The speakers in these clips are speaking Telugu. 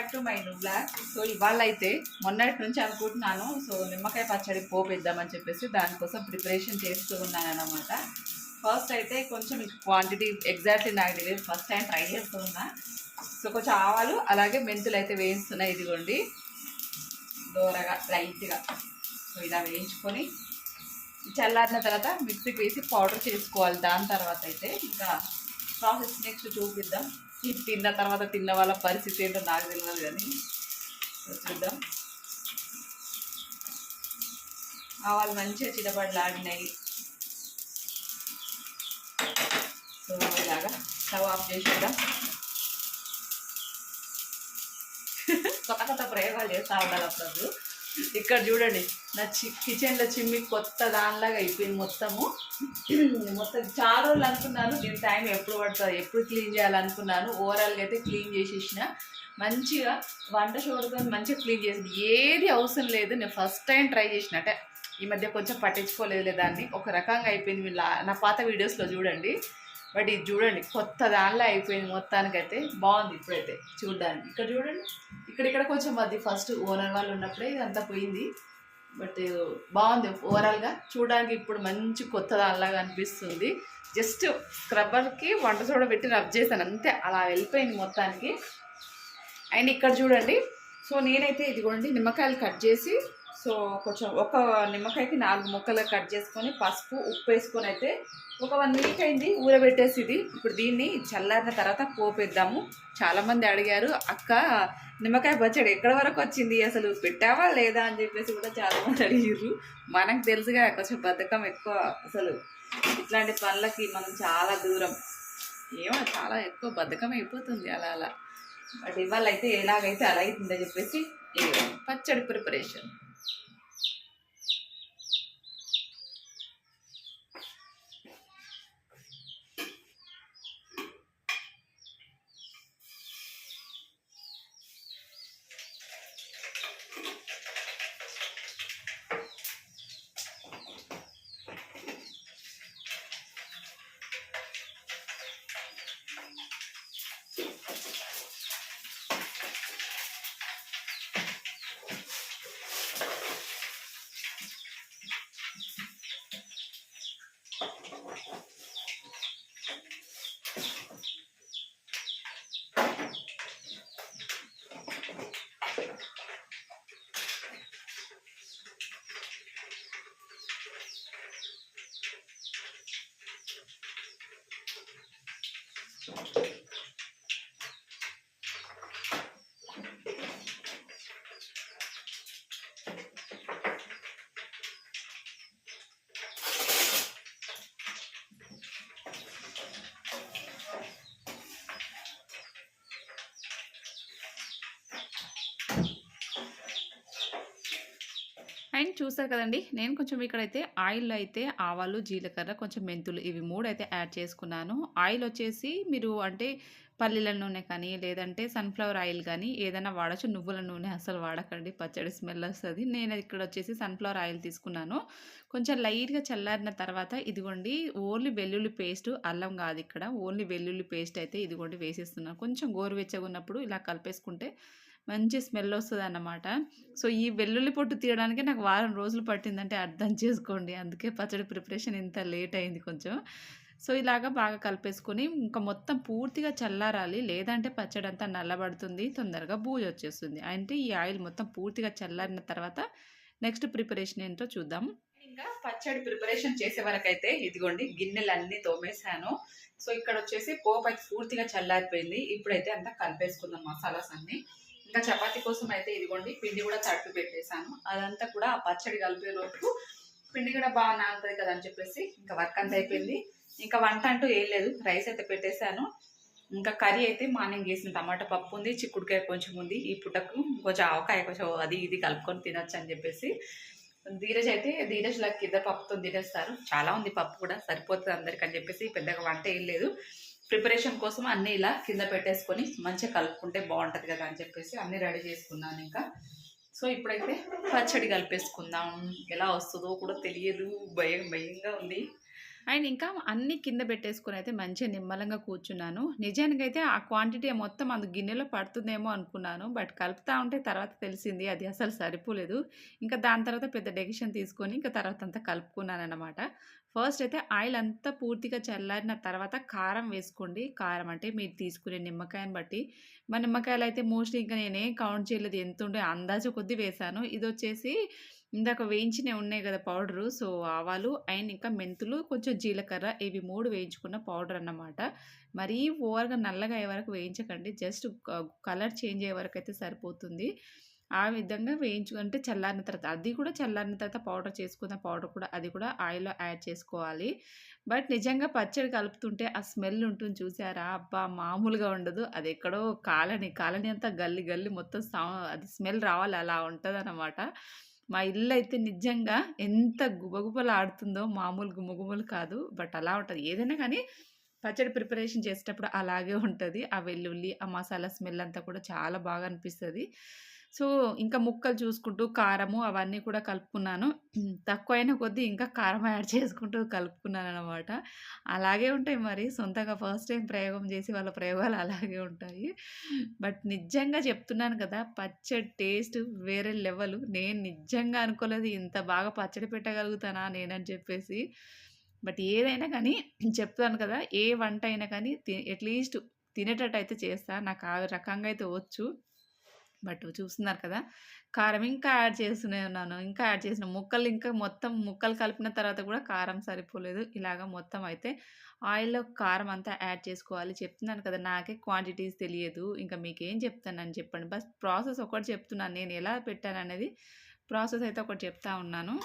Back to my new blog. So ఇవాళ అయితే మొన్నటి నుంచి అనుకుంటున్నాను సో నిమ్మకాయ పచ్చడి పోపిద్దామని చెప్పేసి దానికోసం ప్రిపరేషన్ చేస్తూ ఉన్నాను అనమాట. ఫస్ట్ అయితే కొంచెం క్వాంటిటీ ఎగ్జాక్ట్లీ నాకు తెలియదు, ఫస్ట్ టైం ట్రై చేస్తూ ఉన్నా. సో కొంచెం ఆవాలు అలాగే మెంతులు అయితే వేయిస్తున్నాయి. ఇదిగోండి దూరగా లైట్గా. సో ఇలా వేయించుకొని చల్లారిన తర్వాత మిక్సీకి వేసి పౌడర్ చేసుకోవాలి. దాని తర్వాత అయితే ఇంకా ప్రాసెస్ నెక్స్ట్ చూపిద్దాం. ఇది తిన్న తర్వాత తిన్న వాళ్ళ పరిస్థితి ఏంటో నాకు తెలియదు కానీ చూద్దాం. ఆవాలు మంచిగా చిటపడలాడినాయి. సో ఇలాగా స్టవ్ ఆఫ్ చేసేద్దాం. కొత్త కొత్త ప్రయోగాలు చేస్తూ ఉండాలి అప్పుడు. ఇక్కడ చూడండి నా కిచెన్లో చిమ్మి కొత్త దానిలాగా అయిపోయింది మొత్తము. మొత్తం చాలా రోజులు అనుకున్నాను దీని టైం ఎప్పుడు పడుతుంది, ఎప్పుడు క్లీన్ చేయాలనుకున్నాను. ఓవరాల్గా అయితే క్లీన్ చేసేసిన మంచిగా, వంట చూడతో మంచిగా క్లీన్ చేసింది. ఏది అవసరం లేదు. నేను ఫస్ట్ టైం ట్రై చేసిన, అంటే ఈ మధ్య కొంచెం పట్టించుకోలేదు దాన్ని. ఒక రకంగా అయిపోయింది. మీరు నా పాత వీడియోస్లో చూడండి. బట్ ఇది చూడండి కొత్త దానిలో అయిపోయింది మొత్తానికైతే. బాగుంది ఇప్పుడైతే చూడడానికి. ఇక్కడ చూడండి ఇక్కడ కొంచెం అది ఫస్ట్ ఓనర్ వాళ్ళు ఉన్నప్పుడే ఇదంతా పోయింది. బట్ బాగుంది ఓవరాల్గా చూడడానికి. ఇప్పుడు మంచి కొత్త దానిలాగా అనిపిస్తుంది. జస్ట్ స్క్రబ్బర్కి వంట సోడా పెట్టి రబ్ చేశాను అంతే, అలా వెళ్ళిపోయింది మొత్తానికి. అండ్ ఇక్కడ చూడండి, సో నేనైతే ఇదిగోండి నిమ్మకాయలు కట్ చేసి, సో కొంచెం ఒక నిమ్మకాయకి 4 ముక్కలు కట్ చేసుకొని పసుపు ఉప్పు వేసుకొని అయితే ఒక 1 వీక్ అయింది ఊరబెట్టేసి ఇది. ఇప్పుడు దీన్ని చల్లారిన తర్వాత పోపేద్దాము. చాలామంది అడిగారు, అక్క నిమ్మకాయ పచ్చడి ఎక్కడి వరకు వచ్చింది, అసలు పెట్టావా లేదా అని చెప్పేసి కూడా చాలామంది అడిగారు. మనకు తెలుసుగా కొంచెం బద్ధకం ఎక్కువ, అసలు ఇట్లాంటి పనులకి మనం చాలా దూరం. ఏమో చాలా ఎక్కువ బద్ధకం అయిపోతుంది అలా అలా. బట్ ఇవాళ అయితే ఎలాగైతే అలా అవుతుందని చెప్పేసి పచ్చడి ప్రిపరేషన్. అండ్ చూసారు కదండి, నేను కొంచెం ఇక్కడైతే ఆయిల్ అయితే ఆవాలు జీలకర్ర కొంచెం మెంతులు ఇవి 3 అయితే యాడ్ చేసుకున్నాను. ఆయిల్ వచ్చేసి మీరు అంటే పల్లీల నూనె కానీ లేదంటే సన్ఫ్లవర్ ఆయిల్ కానీ ఏదైనా వాడచ్చు. నువ్వుల నూనె అసలు వాడకండి, పచ్చడి స్మెల్ వస్తుంది. నేను ఇక్కడ వచ్చేసి సన్ఫ్లవర్ ఆయిల్ తీసుకున్నాను. కొంచెం లైట్గా చల్లారిన తర్వాత ఇదిగోండి ఓన్లీ వెల్లుల్లి పేస్ట్, అల్లం కాదు ఇక్కడ, ఓన్లీ వెల్లుల్లి పేస్ట్ అయితే ఇదిగోండి వేసేస్తున్నాను. కొంచెం గోరువెచ్చగా ఉన్నప్పుడు ఇలా కలిపేసుకుంటే మంచి స్మెల్ వస్తుంది అన్నమాట. సో ఈ వెల్లుల్లి పొట్టు తీయడానికి నాకు వారం రోజులు పట్టిందంటే అర్థం చేసుకోండి. అందుకే పచ్చడి ప్రిపరేషన్ ఇంత లేట్ అయింది కొంచెం. సో ఇలాగ బాగా కలిపేసుకొని ఇంకా మొత్తం పూర్తిగా చల్లారాలి, లేదంటే పచ్చడి అంతా నల్లబడుతుంది, తొందరగా బూజు వచ్చేస్తుంది. అంటే ఈ ఆయిల్ మొత్తం పూర్తిగా చల్లారిన తర్వాత నెక్స్ట్ ప్రిపరేషన్ ఏంటో చూద్దాం. ఇంకా పచ్చడి ప్రిపరేషన్ చేసే వరకైతే ఇదిగోండి గిన్నెలు అన్నీ తోమేశాను. సో ఇక్కడ వచ్చేసి పోపు అయితే పూర్తిగా చల్లారిపోయింది. ఇప్పుడైతే అంతా కలిపేసుకుందాం మసాలాస్ అన్నీ. ఇంకా చపాతీ కోసం అయితే ఇదిగోండి పిండి కూడా తట్టు పెట్టేశాను. అదంతా కూడా ఆ పచ్చడి కలిపే లోపు పిండి కూడా బాగా నానుతుంది కదా అని చెప్పేసి ఇంకా వర్క్ అంతా అయిపోయింది. ఇంకా వంట అంటూ ఏం లేదు, రైస్ అయితే పెట్టేశాను. ఇంకా కర్రీ అయితే మార్నింగ్ వేసిన టమాటా పప్పు ఉంది, చిక్కుడుకాయ కొంచెం ఉంది. ఈ పుట్టకు కొంచెం ఆవకాయ కొంచెం అది ఇది కలుపుకొని తినొచ్చు అని చెప్పేసి. ధీరజ్ లకి ఇద్దరు పప్పుతో తినేస్తారు. చాలా ఉంది పప్పు కూడా, సరిపోతుంది అందరికి అని చెప్పేసి పెద్దగా వంట ఏం లేదు. ప్రిపరేషన్ కోసం అన్నీ ఇలా కింద పెట్టేసుకొని మంచిగా కలుపుకుంటే బాగుంటుంది కదా అని చెప్పేసి అన్నీ రెడీ చేసుకున్నాను. ఇంకా సో ఇప్పుడైతే పచ్చడి కలిపేసుకుందాం. ఎలా వస్తుందో కూడా తెలియదు, భయంగా ఉంది. అండ్ ఇంకా అన్నీ కింద పెట్టేసుకొనైతే మంచిగా నిమ్మలంగా కూర్చున్నాను. నిజానికైతే ఆ క్వాంటిటీ మొత్తం గిన్నెలో పడుతుందేమో అనుకున్నాను. బట్ కలుపుతా ఉంటే తర్వాత తెలిసింది అది అసలు సరిపోలేదు. ఇంకా దాని తర్వాత పెద్ద డెసిషన్ తీసుకొని ఇంకా తర్వాత అంతా కలుపుకున్నాననమాట. ఫస్ట్ అయితే ఆయిల్ అంతా పూర్తిగా చల్లారిన తర్వాత కారం వేసుకోండి. కారం అంటే మీరు తీసుకునే నిమ్మకాయని బట్టి. మా నిమ్మకాయలైతే మోస్ట్‌లీ ఇంకా నేనేం కౌంట్ చేయలేదు. ఎంతుండే అందాజు కొద్దీ వేశాను. ఇదొచ్చేసి ఇందాక వేయించినవి ఉన్నాయి గదా పౌడరు. సో, ఆవాలు అండ్ ఇంకా మెంతులు, కొంచెం జీలకర్ర ఇవి 3 వేయించుకున్న పౌడర్ అన్నమాట. మరీ ఓవర్‌గా నల్లగా అయ్యే వరకు వేయించకండి. జస్ట్ కలర్ చేంజ్ అయ్యే వరకైతే సరిపోతుంది. ఆ విధంగా అంటే చల్లారిన తర్వాత అది కూడా చల్లారిన తర్వాత పౌడర్ చేసుకున్న పౌడర్ కూడా అది కూడా ఆయిల్‌లో యాడ్ చేసుకోవాలి. బట్ నిజంగా పచ్చడి కలుపుతుంటే ఆ స్మెల్ ఉంటుంది చూసారా? అబ్బా! మామూలుగా ఉండదు. అదెక్కడో కాలనీ అంతా గల్లీ గల్లీ మొత్తం అది స్మెల్ రావాలి అలా ఉంటదనమాట. మా ఇల్లయితే నిజంగా ఎంత గుబగుబలాడుతుందో మామూలు గుమగుమలు కాదు. బట్ అలా ఉంటది. ఏదైనా కానీ పచ్చడి ప్రిపరేషన్ చేసేటప్పుడు అలాగే ఉంటది. ఆ వెల్లుల్లి, ఆ మసాలా స్మెల్ అంతా కూడా చాలా బాగా అనిపిస్తది. సో, ఇంకా ముక్కలు చూసుకుంటూ కారము అవన్నీ కూడా కలుపుకున్నాను. తక్కువైన కొద్దీ ఇంకా కారం యాడ్ చేసుకుంటూ కలుపుకున్నాననమాట. అలాగే ఉంటాయి మరి సొంతంగా ఫస్ట్ టైమ్ ప్రయోగం చేసి వాళ్ళ ప్రయోగాలు అలాగే ఉంటాయి. బట్ నిజంగా చెప్తున్నాను కదా! పచ్చడి టేస్ట్ వేరే లెవెలు. నేను నిజంగా అనుకోలేదు ఇంత బాగా పచ్చడి పెట్టగలుగుతానా నేనని చెప్పేసి. బట్ ఏదైనా కానీ చెప్తాను కదా! ఏ వంట అయినా కానీ అట్‌లీస్ట్ తినేటట్టయితే చేస్తా. నాకు ఆ రకంగా అయితే వచ్చు. బట్ చూస్తున్నారు కదా! కారం ఇంకా యాడ్ చేస్తూనే ఉన్నాను. ఇంకా యాడ్ చేసిన ముక్కలు ఇంకా మొత్తం ముక్కలు కలిపిన తర్వాత కూడా కారం సరిపోలేదు. ఇలాగ మొత్తం అయితే ఆయిల్‌లో కారం అంతా యాడ్ చేసుకోవాలి. చెప్తున్నాను కదా! నాకే క్వాంటిటీస్ తెలియదు. ఇంకా మీకేం చెప్తానని చెప్పండి. బస్ ప్రాసెస్ ఒకటి చెప్తున్నాను. నేను ఎలా పెట్టాననేది ప్రాసెస్ అయితే ఒకటి చెప్తా ఉన్నాను.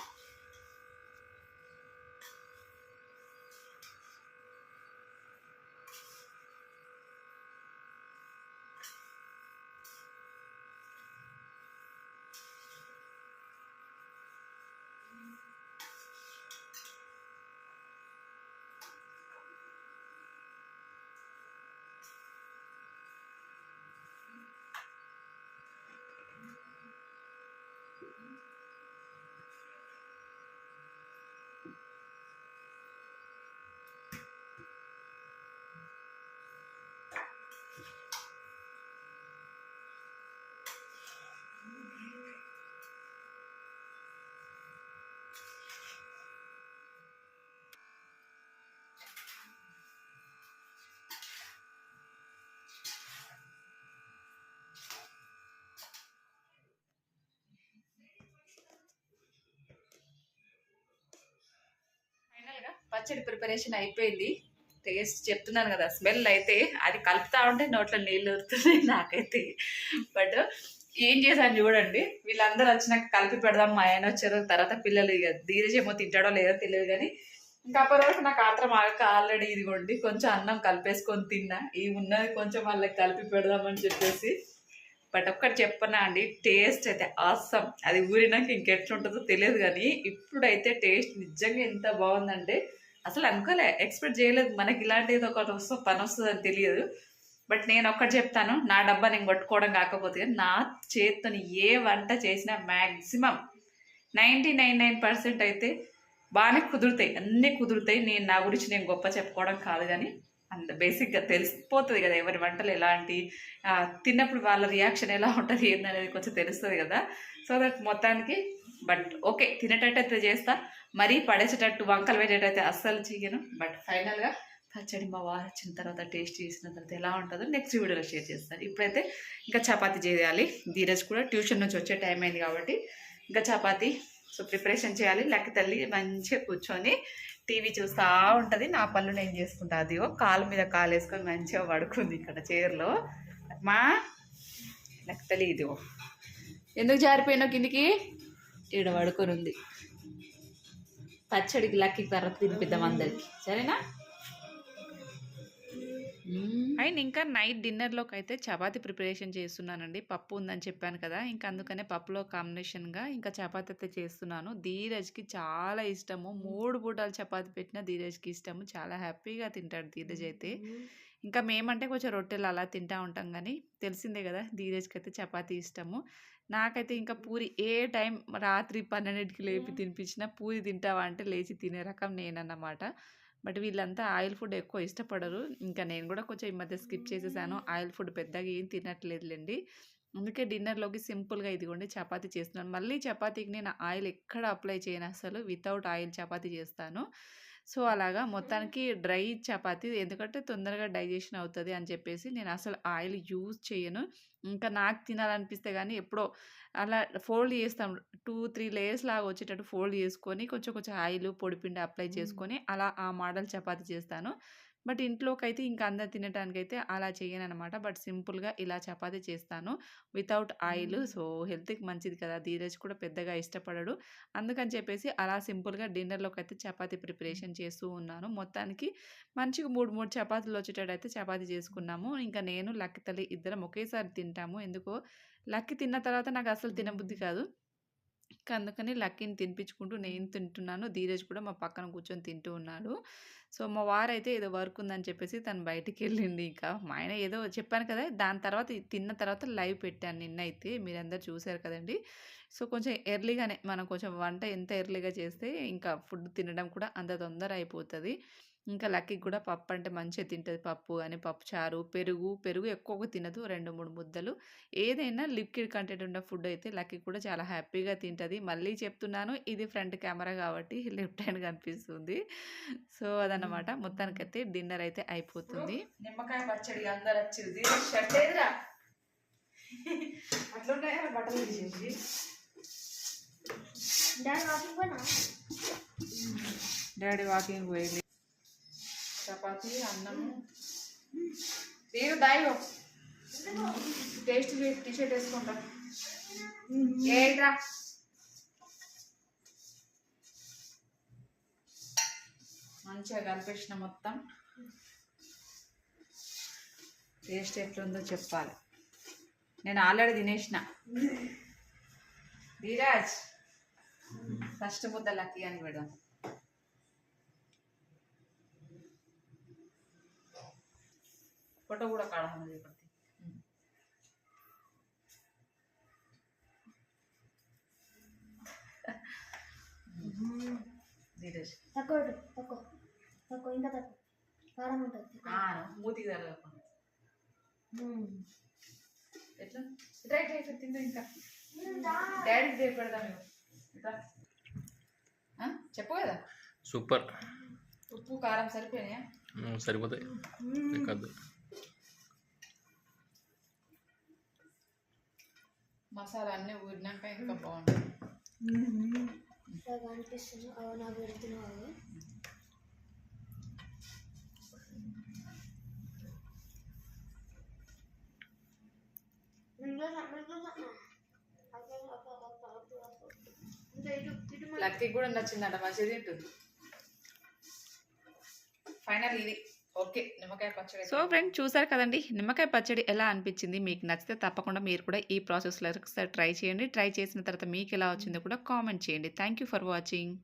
ఫైనల్‌గా పచ్చడి ప్రిపరేషన్ అయిపోయింది. టేస్ట్ చెప్తున్నాను గదా! స్మెల్ అయితే అది కలుపుతా ఉంటే నోట్లో నీళ్ళు ఊరుతున్నాయి నాకైతే. బట్ ఏం చేశాను చూడండి. వీళ్ళందరూ వచ్చినాక కలిపి పెడదాం మా ఆయన వచ్చారు. తర్వాత పిల్లలు ఇక ధీరజ్ ఏమో తింటాడో లేదో తెలియదు గానీ, ఇంకా అప్పటి వరకు నాకు ఆత్రం ఆగక ఆల్రెడీ ఇదిగోండి కొంచెం అన్నం కలిపేసుకొని తిన్నా. ఈ ఉన్నది కొంచెం వాళ్ళకి కలిపి పెడదామని చెప్పేసి. బట్ ఒక్కటి చెప్పనా అండి, టేస్ట్ అయితే ఆసమ్. అది ఊరినాక ఇంకెట్లుంటుందో తెలియదు కానీ ఇప్పుడైతే టేస్ట్ నిజంగా ఎంత బాగుందంటే అసలు అనుకోలే, ఎక్స్పెక్ట్ చేయలేదు మనకి ఇలాంటిది ఒకటి పని వస్తుందని తెలియదు. బట్ నేను ఒక్కటి చెప్తాను, నా డబ్బా నేను కొట్టుకోవడం కాకపోతే నా చేతితో ఏ వంట చేసినా మ్యాక్సిమం 99% అయితే బాగానే కుదురుతాయి, అన్నీ కుదురుతాయి. నా గురించి నేను గొప్ప చెప్పుకోవడం కాదు కానీ అంత బేసిక్గా తెలిసిపోతుంది కదా ఎవరి వంటలు ఎలాంటి తిన్నప్పుడు వాళ్ళ రియాక్షన్ ఎలా ఉంటుంది ఏందనేది కొంచెం తెలుస్తుంది కదా. సో దట్ మొత్తానికి బట్ ఓకే, తినేటట్టయితే చేస్తా, మరీ పడేసేటట్టు వంకలు పెట్టేటైతే అస్సలు చెయ్యను. బట్ ఫైనల్గా పచ్చడి మా వారు వచ్చిన తర్వాత టేస్ట్ చేసిన తర్వాత ఎలా ఉంటుందో నెక్స్ట్ వీడియోలో షేర్ చేస్తాను. ఇప్పుడైతే ఇంకా చపాతీ చేయాలి. ధీరజ్ కూడా ట్యూషన్ నుంచి వచ్చే టైం అయింది కాబట్టి ఇంకా చపాతీ సో ప్రిపరేషన్ చేయాలి. లెక్క తల్లి మంచిగా కూర్చొని టీవీ చూస్తూ ఉంటుంది, నా పనులు నేను చేసుకుంటా. అదిగో కాలు మీద కాలు వేసుకొని మంచిగా పడుకుంది ఇక్కడ చైర్లో. మా లెక్క తల్లి ఇదిగో ఎందుకు జారిపోయినావు కిందికి, ఈడ పడుకొని ఉంది. పచ్చడికి లక్కి తర్వాత తినిపిద్దాం అందరికి, సరేనా? అండ్ ఇంకా నైట్ డిన్నర్లోకి అయితే చపాతీ ప్రిపరేషన్ చేస్తున్నానండి. పప్పు ఉందని చెప్పాను కదా, ఇంకా అందుకనే పప్పులో కాంబినేషన్గా ఇంకా చపాతీ అయితే చేస్తున్నాను. ధీరజ్కి చాలా ఇష్టము, 3 పూటలు చపాతీ పెట్టినా ధీరజ్కి ఇష్టము, చాలా హ్యాపీగా తింటాడు ధీరజ్ అయితే. ఇంకా మేమంటే కొంచెం రొట్టెలు అలా తింటూ ఉంటాం కానీ తెలిసిందే కదా ధీరజ్కి అయితే చపాతీ ఇష్టము. నాకైతే ఇంకా పూరి ఏ టైం రాత్రి 12కి లేపి తినిపించినా పూరి తింటావా అంటే లేచి తినే రకం నేనన్నమాట. బట్ వీళ్ళంతా ఆయిల్ ఫుడ్ ఎక్కువ ఇష్టపడరు. ఇంకా నేను కూడా కొంచెం ఈ మధ్య స్కిప్ చేసేసాను. ఆయిల్ ఫుడ్ పెద్దగా ఏం తినట్లేదులెండి. అందుకే డిన్నర్‌లోకి సింపుల్‌గా ఇదిగోండి చపాతీ చేస్తున్నాను. మళ్ళీ చపాతీకి నేను ఆయిల్ ఎక్కడ అప్లై చేయను అసలు. వితౌట్ ఆయిల్ చపాతీ చేస్తాను. సో, అలాగా మొత్తానికి డ్రై చపాతీ ఎందుకంటే తొందరగా డైజెషన్ అవుతది అని చెప్పేసి నేను అసలు ఆయిల్ యూజ్ చేయను. ఇంకా నాకు తినాలనిపిస్తే గానీ ఎప్పుడో అలా ఫోల్డ్ చేస్తాం. 2, 3 లేయర్స్ లాగా వచ్చేటట్టు ఫోల్డ్ చేసుకొని కొంచెం కొంచెం ఆయిలు, పొడిపిండి అప్లై చేసుకొని అలా ఆ మోడల్ చపాతీ చేస్తాను. బట్ ఇంట్లోకైతే ఇంకా అందరు తినటానికైతే అలా చేయననమాట. బట్ సింపుల్‌గా ఇలా చపాతీ చేస్తాను. Without oil. సో, హెల్త్‌కి మంచిది కదా! ధీరజ్ కూడా పెద్దగా ఇష్టపడడు. అందుకని చెప్పేసి అలా సింపుల్‌గా డిన్నర్‌లోకైతే చపాతీ ప్రిపరేషన్ చేస్తూ ఉన్నాను. మొత్తానికి మంచిగా 3, 3 చపాతీలొచ్చేటట్టయితే చపాతీ చేసుకున్నాము. ఇంకా నేను, లక్కీ తల్లి ఇద్దరం ఒకేసారి తింటాము. ఎందుకో లక్కీ తిన్న తర్వాత నాకసలు తినబుద్ధి కాదు. అందుకని లక్కీని తినిపించుకుంటూ నేను తింటున్నాను. ధీరజ్ కూడా మా పక్కన కూర్చొని తింటూ ఉన్నాడు. సో, మా వారైతే ఏదో వర్క్ ఉందని చెప్పేసి తను బయటికెళ్ళిండు ఇంకా. మా ఆయన ఏదో చెప్పాను కదా! దాని తర్వాత తిన్న తర్వాత లైవ్ పెట్టాను నిన్నైతే. మీరందరూ చూసారు కదండీ! సో, కొంచెం ఎర్లీగానే మనం కొంచెం వంట ఎంత ఎర్లీగా చేస్తే ఇంకా ఫుడ్ తినడం కూడా అంత తొందర అయిపోతది. ఇంకా లక్కీకి కూడా పప్పు అంటే మంచిగా తింటది. పప్పు గాని, పప్పుచారు, పెరుగు ఎక్కువగా తినదు. 2, 3 ముద్దలు. ఏదైనా లిక్విడ్ కంటెంట్ ఉన్న ఫుడ్ అయితే లక్కీ కూడా చాలా హ్యాపీగా తింటది. మళ్ళీ చెప్తున్నాను ఇది ఫ్రంట్ కెమెరా కాబట్టి లెఫ్ట్ హ్యాండ్ కనిపిస్తుంది. సో, అదన్నమాట. మొత్తానికైతే డిన్నర్ అయితే అయిపోతుంది. నిమ్మకాయ పచ్చడి అందరు వచ్చింది. షర్ట్ ఏదిరా? అట్లున్నాయా బట్టలు తీసేసి? డాడీ వాకింగ్ పోయింది. చపాతీ, అన్నము. నేను దాయిలో టేస్ట్ టీ షర్ట్ వేసుకుంటా. ఏంట్రా మంచిగా కలిపేసిన మొత్తం. టేస్ట్ ఎట్లుందో చెప్పాలి. నేను ఆల్రెడీ తినేసిన. ధీరాజ్ ఫస్ట్ ముద్ద లక్కీ అని పెడదాం. ఫోటో కూడా కావాలి పడుతుంది. ధీరజ్ మూతికి జరగకుండా ఎట్లా రైట్ రైట్ తిందా ఇంకా డాడీకి దే పెడదాం. చెప్పు కదా. సూపర్. ఉప్పు కారం సరిపోయినాయా? సరిపోతాయి. మసాలా అన్నీ ఊరినాక ఇంకా బాగుంటుంది. లక్కీ కూడా నచ్చిందంట, మంచిగా తింటుంది. ఫైనల్ ఇది ఓకే నిమ్మకాయ పచ్చడి. సో ఫ్రెండ్స్ చూసారు కదండి నిమ్మకాయ పచ్చడి ఎలా అనిపించింది. మీకు నచ్చితే తప్పకుండా మీరు కూడా ఈ ప్రాసెస్లో ఒకసారి ట్రై చేయండి. ట్రై చేసిన తర్వాత మీకు ఎలా వచ్చిందో కూడా కామెంట్ చేయండి. Thank you for watching.